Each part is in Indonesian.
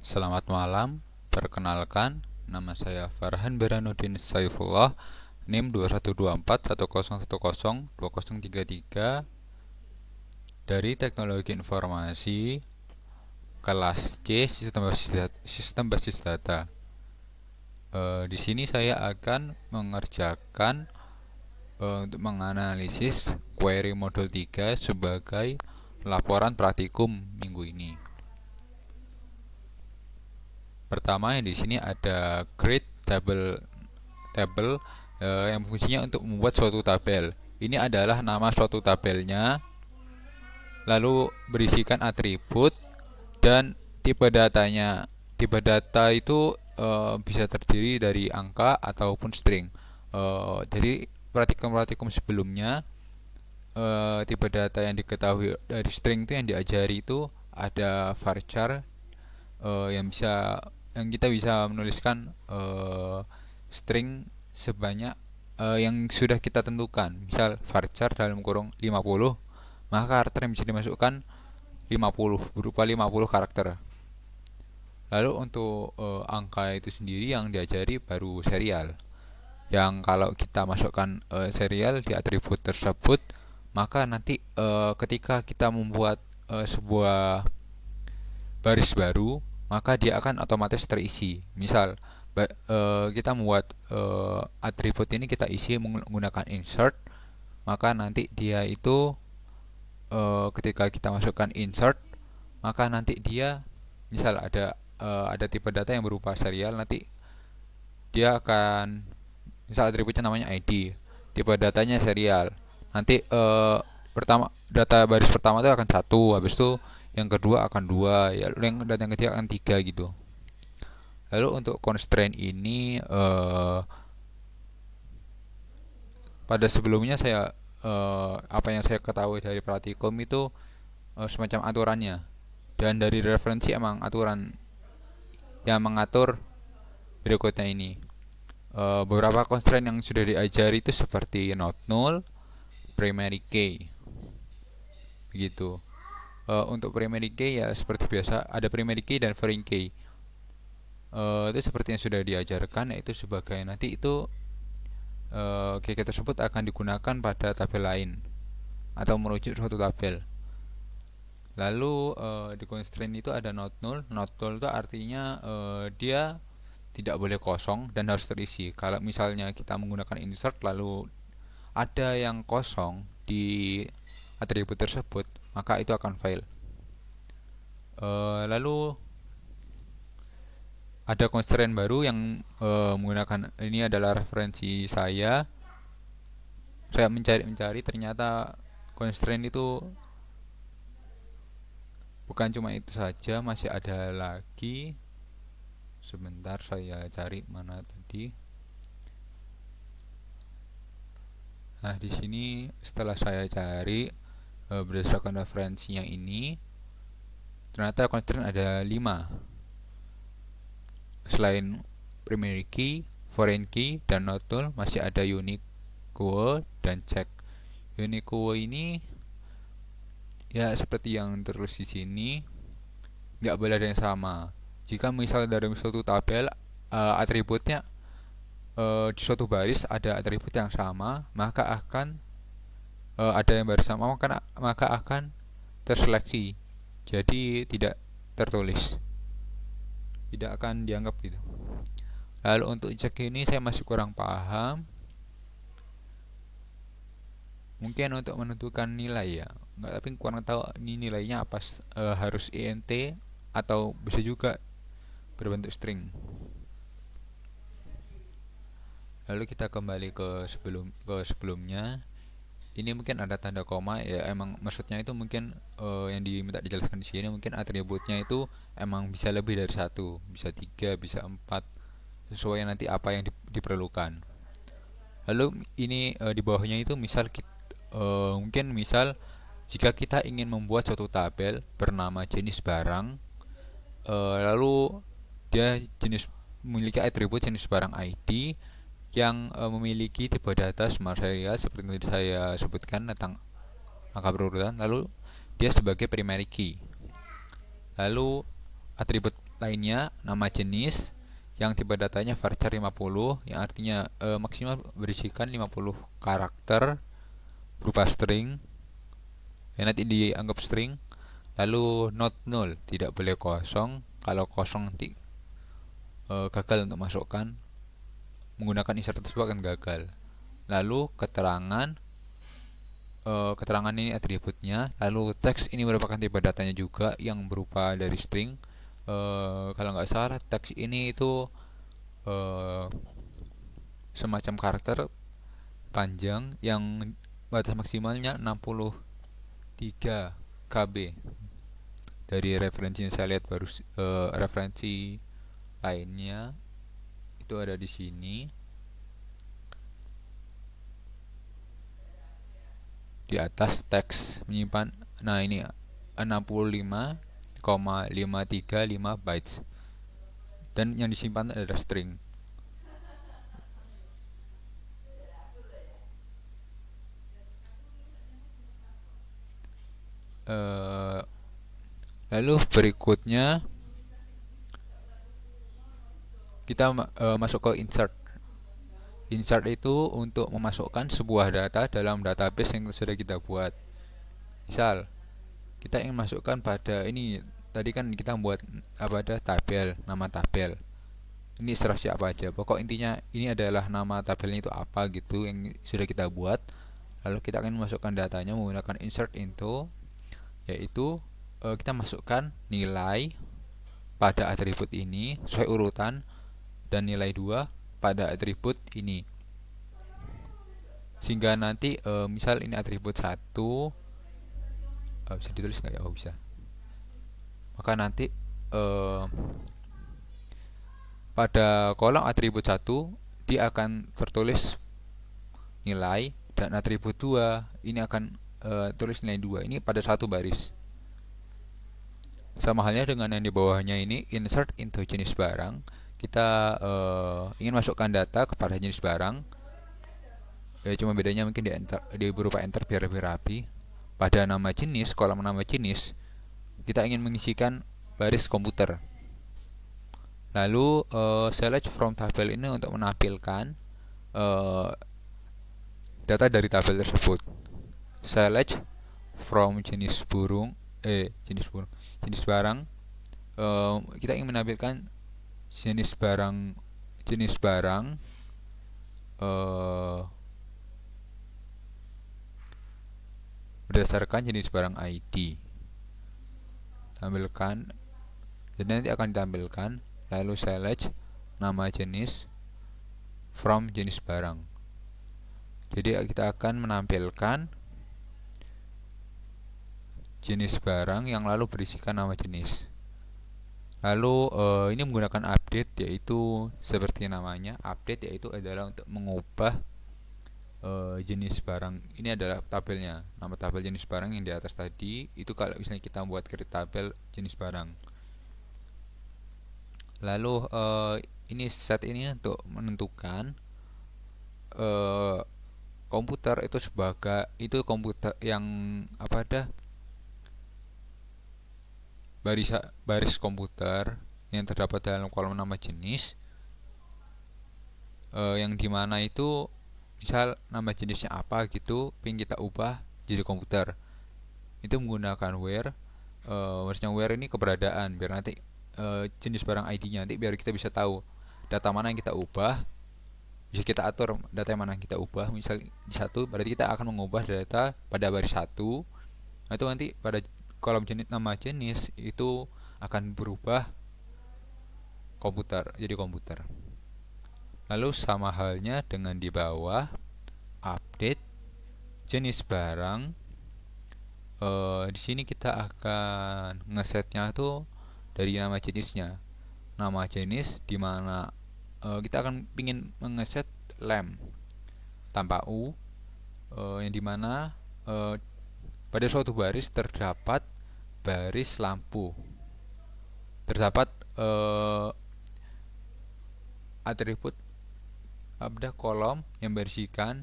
Selamat malam, perkenalkan, nama saya Farhan Beranuddin Saifullah, NIM 212410102033 dari Teknologi Informasi, kelas C, Sistem Basis Data. Di sini saya akan mengerjakan untuk menganalisis query modul 3 sebagai laporan praktikum minggu ini. Pertama, yang di sini ada create table yang fungsinya untuk membuat suatu tabel. Ini adalah nama suatu tabelnya, lalu berisikan atribut dan tipe datanya. Tipe data itu bisa terdiri dari angka ataupun string. Jadi praktikum-praktikum sebelumnya, tipe data yang diketahui dari string itu yang diajari itu ada varchar, yang kita bisa menuliskan string sebanyak yang sudah kita tentukan. Misal varchar dalam kurung 50, maka karakter yang bisa dimasukkan 50 berupa 50 karakter. Lalu untuk angka itu sendiri yang diajari baru serial. Yang kalau kita masukkan serial di atribut tersebut, maka nanti ketika kita membuat sebuah baris baru, maka dia akan otomatis terisi. Misal kita membuat atribut ini kita isi menggunakan insert, maka nanti dia itu ketika kita masukkan insert, maka nanti dia misal ada tipe data yang berupa serial, nanti dia akan misal atributnya namanya ID, tipe datanya serial. Nanti data baris pertama itu akan satu, habis itu yang kedua akan dua, ya, dan yang ketiga akan tiga gitu. Lalu untuk constraint ini pada sebelumnya apa yang saya ketahui dari praktikum itu semacam aturannya, dan dari referensi emang aturan yang mengatur berikutnya ini. Beberapa constraint yang sudah diajari itu seperti not null, primary key, begitu. Untuk primary key ya seperti biasa ada primary key dan foreign key. Itu seperti yang sudah diajarkan, yaitu sebagai nanti itu key tersebut akan digunakan pada tabel lain atau merujuk suatu tabel. Lalu di constraint itu ada not null. Not null itu artinya dia tidak boleh kosong dan harus terisi. Kalau misalnya kita menggunakan insert lalu ada yang kosong di atribut tersebut, maka itu akan fail. Lalu ada constraint baru yang menggunakan, ini adalah referensi saya mencari ternyata constraint itu bukan cuma itu saja, masih ada lagi. Sebentar saya cari mana tadi. Nah, di sini setelah saya cari berdasarkan referensinya ini, ternyata constraint ada 5. Selain primary key, foreign key, dan not null, masih ada unique queue dan check. Unique queue ini ya seperti yang tertulis di sini, nggak boleh ada yang sama. Jika misal dari suatu tabel atributnya di suatu baris ada atribut yang sama, maka akan ada yang baris sama, maka akan terseleksi, jadi tidak tertulis, tidak akan dianggap gitu. Lalu untuk cek ini saya masih kurang paham. Mungkin untuk menentukan nilai ya, nggak, tapi kurang tahu ini nilainya apa, harus int atau bisa juga berbentuk string. Lalu kita kembali ke sebelumnya. Ini mungkin ada tanda koma ya, emang maksudnya itu mungkin yang diminta dijelaskan di sini mungkin atributnya itu emang bisa lebih dari satu, bisa 3, bisa 4, sesuai nanti apa yang diperlukan. Lalu ini di bawahnya itu misal mungkin misal jika kita ingin membuat suatu tabel bernama jenis barang, lalu dia memiliki atribut jenis barang ID yang memiliki tipe data smart serial seperti yang saya sebutkan tentang angka berurutan, lalu dia sebagai primary key. Lalu atribut lainnya nama jenis yang tipe datanya varchar 50 yang artinya maksimal berisikan 50 karakter berupa string yang nanti dianggap string. Lalu not null, tidak boleh kosong. Kalau kosong nanti gagal untuk masukkan, menggunakan insert tersebut akan gagal. Lalu keterangan ini atributnya. Lalu teks ini merupakan tipe datanya juga yang berupa dari string. Kalau nggak salah teks ini itu semacam karakter panjang yang batas maksimalnya 63 KB. Dari referensi yang saya lihat baru referensi lainnya itu ada di sini. Di atas teks menyimpan, nah ini 65,535 bytes dan yang disimpan adalah string. Lalu berikutnya kita masuk ke insert. Insert itu untuk memasukkan sebuah data dalam database yang sudah kita buat. Misal kita ingin masukkan pada ini, tadi kan kita membuat ada tabel, nama tabel. Ini serah siapa aja. Pokok intinya ini adalah nama tabelnya itu apa gitu yang sudah kita buat. Lalu kita akan memasukkan datanya menggunakan insert into, yaitu kita masukkan nilai pada atribut ini sesuai urutan dan nilai 2 pada atribut ini, sehingga nanti misal ini atribut 1 bisa ditulis nggak ya? Oh bisa. Maka nanti pada kolom atribut 1 dia akan tertulis nilai, dan atribut 2 ini akan tulis nilai 2 ini pada satu baris. Sama halnya dengan yang di bawahnya ini, insert into jenis barang. Kita ingin masukkan data kepada jenis barang, ya cuma bedanya mungkin di berupa enter biar lebih rapi. Pada nama jenis, kolom nama jenis, kita ingin mengisikan baris komputer. Lalu select from tabel ini untuk menampilkan data dari tabel tersebut. Select from jenis barang, kita ingin menampilkan jenis barang berdasarkan jenis barang ID. Tampilkan, jadi nanti akan ditampilkan. Lalu select nama jenis from jenis barang. Jadi kita akan menampilkan jenis barang yang lalu berisikan nama jenis. Lalu ini menggunakan update, yaitu seperti namanya update, yaitu adalah untuk mengubah jenis barang. Ini adalah tabelnya, nama tabel jenis barang yang di atas tadi itu kalau misalnya kita membuat create tabel jenis barang. Lalu ini set ini untuk menentukan komputer itu sebagai komputer yang baris komputer yang terdapat dalam kolom nama jenis, yang dimana itu misal nama jenisnya apa gitu pengen kita ubah jadi komputer, itu menggunakan where. Maksudnya where ini keberadaan, biar nanti jenis barang ID-nya nanti biar kita bisa tahu data mana yang kita ubah, bisa kita atur data yang mana yang kita ubah. Misal di 1 berarti kita akan mengubah data pada baris 1, itu nanti pada kolom nama jenis itu akan berubah jadi komputer. Lalu sama halnya dengan di bawah update jenis barang. Di sini kita akan ngesetnya tuh dari nama jenisnya. Nama jenis dimana kita akan pingin mengeset lamp tanpa u, yang dimana pada suatu baris terdapat baris lampu, terdapat atribut kolom yang berisikan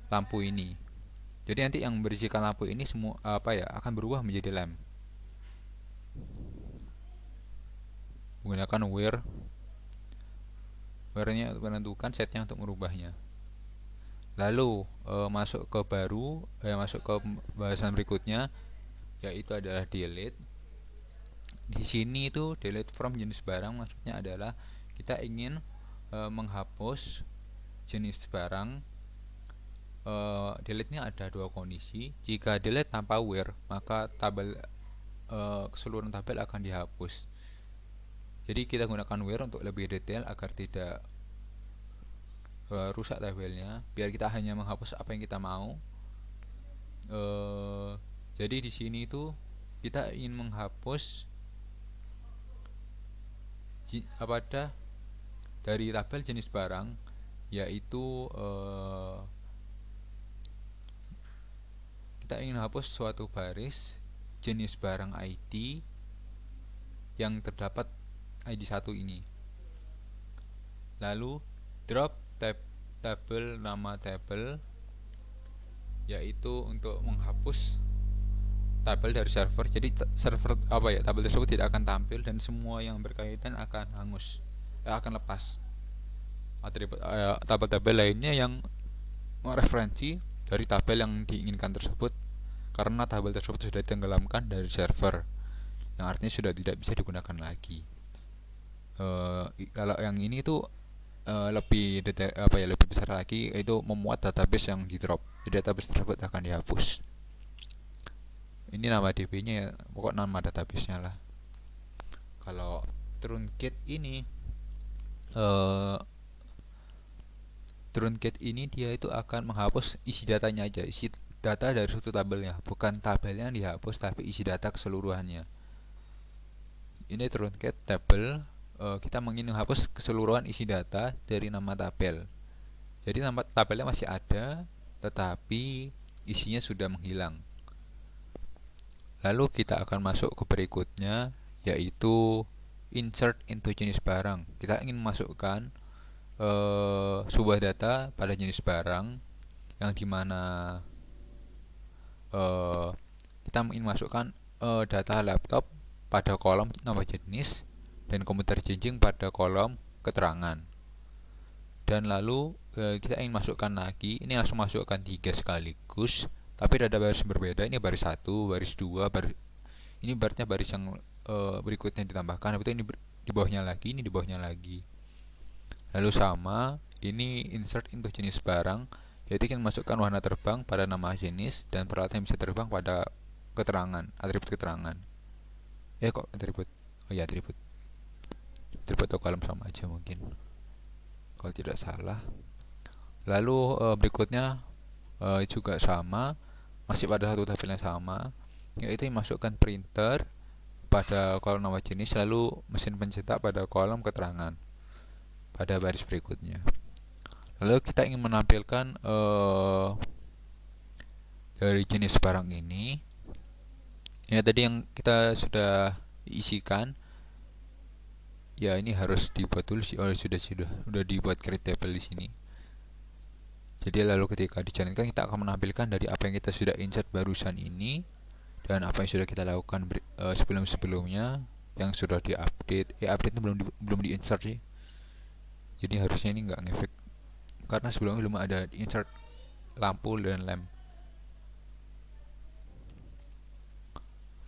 lampu ini. Jadi nanti yang berisikan lampu ini semua akan berubah menjadi lamp. menggunakan where-nya menentukan setnya untuk merubahnya. Lalu masuk ke pembahasan berikutnya, yaitu adalah delete. Di sini itu delete from jenis barang maksudnya adalah kita ingin menghapus jenis barang. Delete-nya ada dua kondisi. Jika delete tanpa where, maka keseluruhan tabel akan dihapus. Jadi kita gunakan where untuk lebih detail agar tidak rusak tabelnya, biar kita hanya menghapus apa yang kita mau. Jadi di sini itu kita ingin menghapus dari tabel jenis barang, yaitu kita ingin hapus suatu baris jenis barang ID yang terdapat ID 1 ini. Lalu drop tabel nama tabel, yaitu untuk menghapus tabel dari server. Jadi tabel tersebut tidak akan tampil dan semua yang berkaitan akan akan lepas. Tabel-tabel lainnya yang referensi dari tabel yang diinginkan tersebut, karena tabel tersebut sudah ditenggelamkan dari server, yang artinya sudah tidak bisa digunakan lagi. Kalau yang ini tuh lebih detail, lebih besar lagi, yaitu memuat database yang di drop. Jadi database tersebut akan dihapus. Ini nama DB-nya ya, pokok nama database-nya lah. Kalau truncate ini dia itu akan menghapus isi datanya aja, isi data dari suatu tabelnya, bukan tabelnya yang dihapus tapi isi data keseluruhannya. Ini truncate tabel, kita ingin menghapus keseluruhan isi data dari nama tabel. Jadi nama tabelnya masih ada tetapi isinya sudah menghilang. Lalu kita akan masuk ke berikutnya, yaitu insert into jenis barang. Kita ingin memasukkan sebuah data pada jenis barang, yang dimana kita ingin masukkan data laptop pada kolom nama jenis dan komputer changing pada kolom keterangan. Dan lalu kita ingin masukkan lagi, ini langsung masukkan 3 sekaligus, tapi ada baris berbeda. Ini baris 1, baris 2, ini barisnya baris yang berikutnya ditambahkan, itu ini di bawahnya lagi, ini di bawahnya lagi. Lalu sama, ini insert into jenis barang, yaitu kita masukkan warna terbang pada nama jenis dan peralatan yang bisa terbang pada keterangan, atribut keterangan. Kok atribut? Oh ya, atribut atau kolom sama aja mungkin, kalau tidak salah. Lalu berikutnya juga sama, masih pada satu tabel yang sama, yaitu masukkan printer pada kolom nama jenis, lalu mesin pencetak pada kolom keterangan pada baris berikutnya. Lalu kita ingin menampilkan dari jenis barang ini, ya tadi yang kita sudah isikan, ya ini harus dibuat dulu sih. Sudah dibuat create table di sini. Jadi lalu ketika dijalankan, kita akan menampilkan dari apa yang kita sudah insert barusan ini dan apa yang sudah kita lakukan sebelum-sebelumnya yang sudah diupdate. Update belum diinsert sih. Jadi harusnya ini nggak ngefek karena sebelumnya belum ada insert lampu dan lem.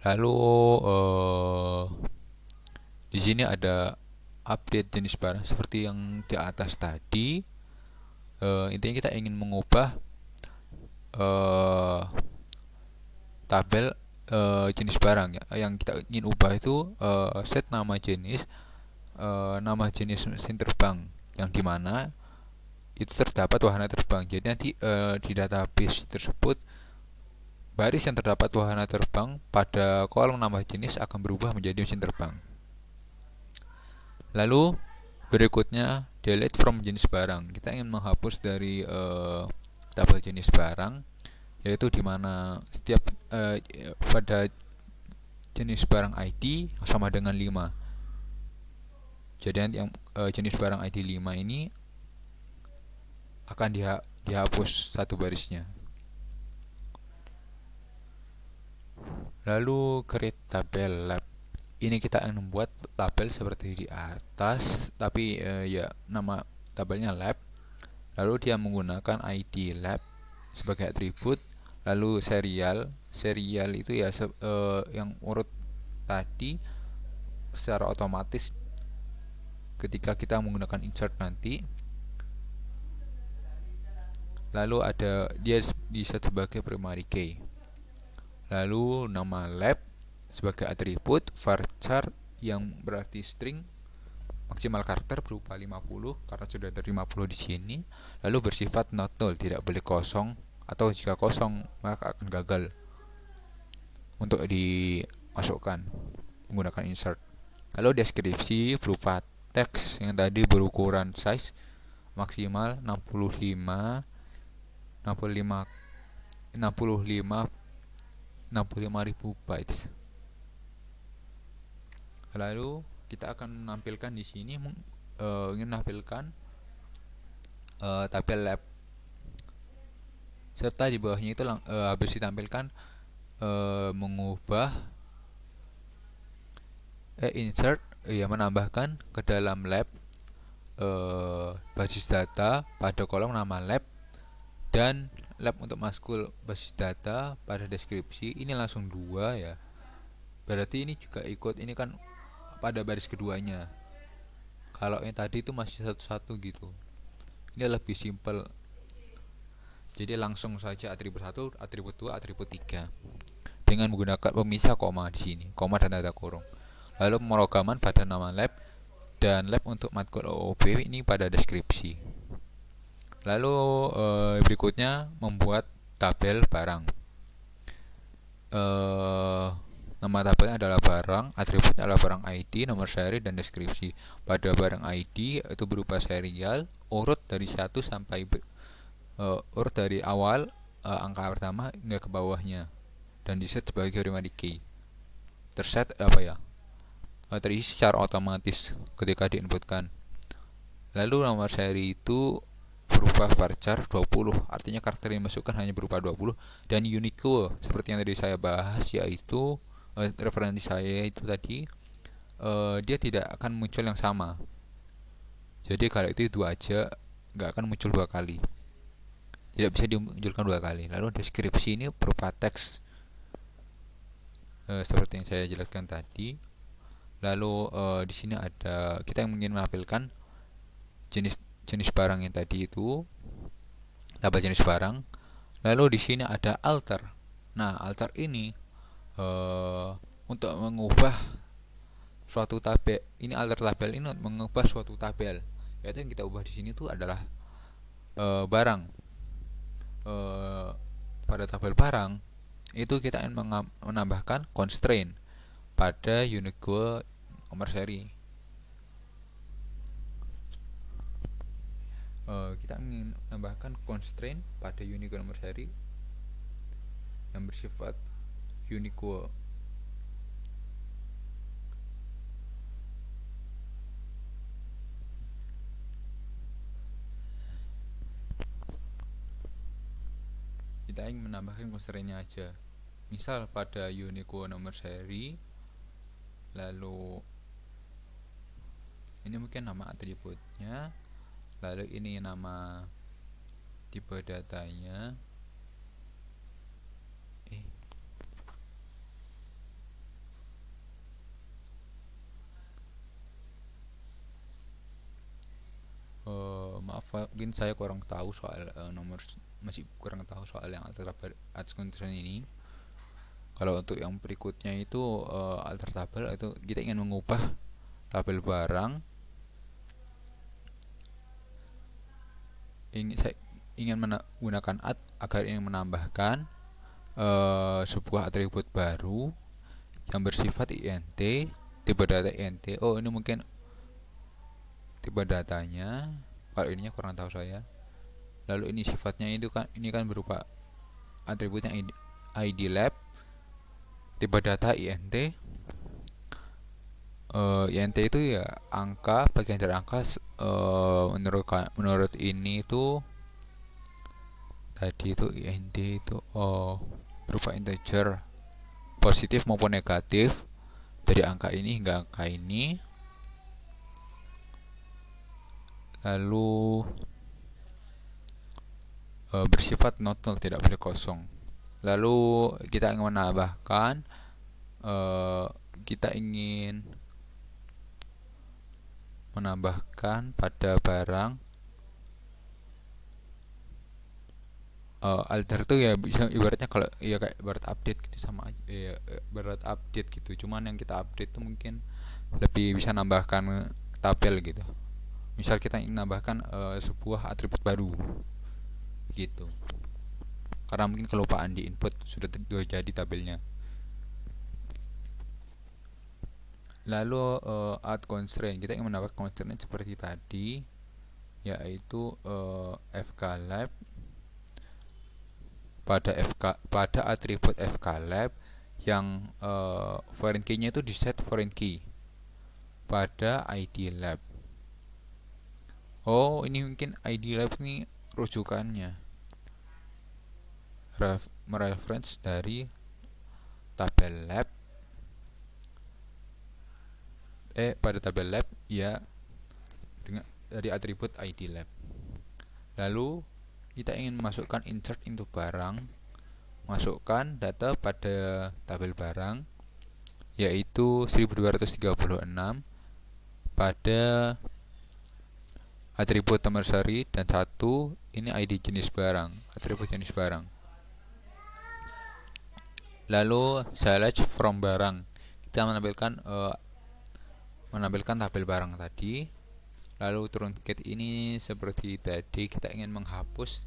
Lalu di sini ada update jenis barang seperti yang di atas tadi. Intinya kita ingin mengubah tabel jenis barang ya. Yang kita ingin ubah itu set nama jenis mesin terbang, yang dimana itu terdapat wahana terbang. Jadi nanti di database tersebut, baris yang terdapat wahana terbang pada kolom nama jenis akan berubah menjadi mesin terbang. Lalu berikutnya delete from jenis barang. Kita ingin menghapus dari tabel jenis barang, yaitu dimana setiap pada jenis barang ID sama dengan 5. Jadi nanti yang jenis barang ID 5 ini akan dihapus satu barisnya. Lalu create tabel lab. ini kita akan membuat tabel seperti di atas, tapi ya nama tabelnya lab. Lalu dia menggunakan ID lab sebagai atribut. Lalu serial itu ya yang urut tadi secara otomatis ketika kita menggunakan insert nanti. Lalu ada dia bisa sebagai primary key. Lalu nama lab sebagai atribut, varchar yang berarti string, maksimal karakter berupa 50 karena sudah ada 50 di sini. Lalu bersifat not null, tidak boleh kosong, atau jika kosong maka akan gagal untuk dimasukkan menggunakan insert. Lalu deskripsi berupa teks yang tadi berukuran size maksimal 65 ribu bytes. Lalu kita akan menampilkan di sini ingin menampilkan tabel lab, serta di bawahnya itu habis ditampilkan mengubah insert menambahkan ke dalam lab basis data pada kolom nama lab, dan lab untuk maskul basis data pada deskripsi. Ini langsung 2 ya, berarti ini juga ikut, ini kan pada baris keduanya. Kalau yang tadi itu masih satu-satu gitu, ini lebih simple. Jadi langsung saja atribut 1, atribut 2, atribut 3 dengan menggunakan pemisah koma di sini, koma dan tanda kurung. Lalu pemrograman pada nama lab dan lab untuk matkul OOB ini pada deskripsi. Lalu berikutnya membuat tabel barang. Nama tabelnya adalah barang, atributnya adalah barang ID, nomor seri, dan deskripsi. Pada barang ID itu berupa serial, urut dari 1 sampai urut dari awal angka pertama hingga ke bawahnya, dan diset sebagai primary key. Terset terisi secara otomatis ketika diinputkan. Lalu nomor seri itu berupa varchar 20, artinya karakter yang dimasukkan hanya berupa 20, dan Unicode seperti yang tadi saya bahas, yaitu referensi saya itu tadi dia tidak akan muncul yang sama. Jadi kalau itu 2 aja, nggak akan muncul 2 kali, tidak bisa dimunculkan 2 kali. Lalu deskripsi ini berupa teks seperti yang saya jelaskan tadi. Lalu di sini ada kita yang ingin menampilkan jenis barang yang tadi itu, tabel jenis barang. Lalu di sini ada alter. Nah, alter ini untuk mengubah suatu tabel. Ini alter tabel ini untuk mengubah suatu tabel. Yaitu yang kita ubah di sini itu adalah barang. Pada tabel barang itu kita ingin menambahkan constraint pada Unicode nomor seri. Kita ingin menambahkan constraint pada Unicode nomor seri yang bersifat Unicode. Kita ingin menambahkan constraint-nya aja. Misal pada Unicode nomor seri, lalu ini mungkin nama atributnya, lalu ini nama tipe datanya, maaf, mungkin saya kurang tahu soal masih kurang tahu soal yang alter tabel constraint ini. Kalau untuk yang berikutnya itu alter tabel, itu kita ingin mengubah tabel barang. Saya ingin menggunakan add agar ingin menambahkan sebuah atribut baru yang bersifat int, tipe data int. Ini mungkin tipe datanya, kalau ininya kurang tahu saya. Lalu ini sifatnya itu kan, ini kan berupa atributnya id lab, tipe data int. int itu ya angka, bagian dari angka. Menurut ini itu tadi itu int itu berupa integer, positif maupun negatif. dari angka ini hingga angka ini. Lalu bersifat not null, tidak boleh kosong. Lalu kita ingin menambahkan pada barang alter tuh ya bisa ibaratnya kalau ya kayak ibarat update gitu, sama aja ya, ibarat update gitu. Cuman yang kita update tuh mungkin lebih bisa nambahkan tabel gitu. Misal kita ingin nambahkan sebuah atribut baru gitu, karena mungkin kelupaan di input sudah jadi tabelnya. Lalu add constraint, kita ingin menambah constraint seperti tadi, yaitu fklab pada atribut fklab yang foreign key-nya itu di set foreign key pada id lab. Oh, ini mungkin id lab ini rujukannya mereference dari tabel lab pada tabel lab ya, dengan dari atribut id lab. Lalu kita ingin memasukkan insert into barang, masukkan data pada tabel barang yaitu 1236 pada atribut nomor seri, dan satu ini id jenis barang, atribut jenis barang. Lalu select from barang, kita menampilkan tabel barang tadi. Lalu turun get ini seperti tadi, kita ingin menghapus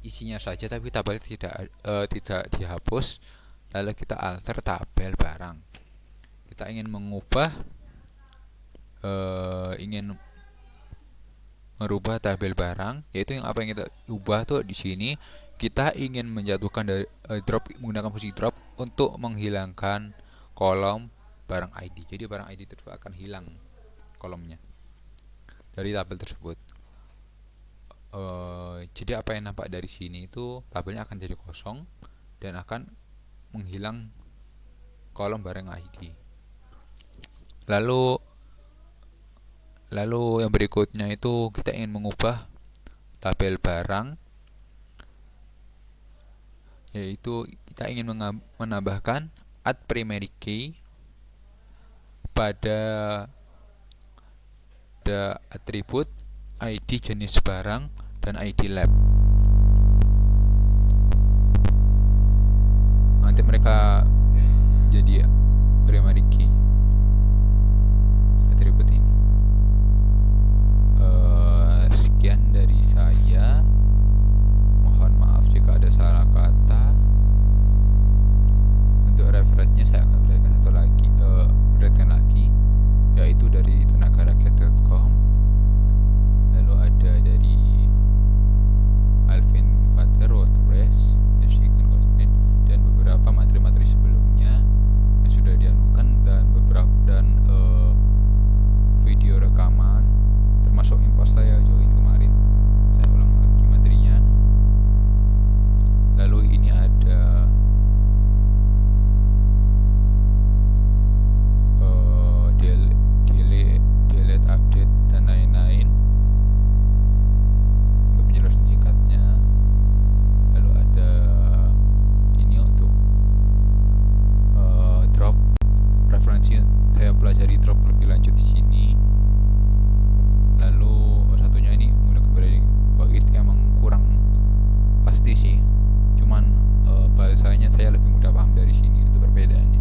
isinya saja tapi tabel tidak dihapus. Lalu kita alter tabel barang, kita ingin mengubah merubah tabel barang, yaitu yang apa yang kita ubah tuh di sini kita ingin menjatuhkan dari drop menggunakan fungsi drop untuk menghilangkan kolom barang ID. Jadi barang ID tersebut akan hilang kolomnya dari tabel tersebut. Jadi apa yang nampak dari sini itu tabelnya akan jadi kosong dan akan menghilang kolom barang ID. Lalu yang berikutnya itu kita ingin mengubah tabel barang, yaitu kita ingin menambahkan add primary key pada atribut ID jenis barang dan ID lab. Nanti mereka jadi primary key atribut ini. Sekian dari saya, mohon maaf jika ada salah kata. Untuk referensinya saya akan berikan lagi, yaitu dari tenagarakyat.com. Lalu ada dari Alvin Vater, WordPress, Michigan Constraint, dan beberapa materi-materi sebelumnya yang sudah dianukan, dan video rekaman termasuk impos saya join kemarin. Saya ulang lagi materinya. Lalu ini ada delete, update, dan lain-lain untuk penjelasan singkatnya. Lalu ada ini untuk drop referensi, saya pelajari drop lebih lanjut di sini. Lalu satunya ini menggunakan Bagit, emang kurang pasti sih, cuman bahasanya saya lebih mudah paham dari sini untuk perbedaannya.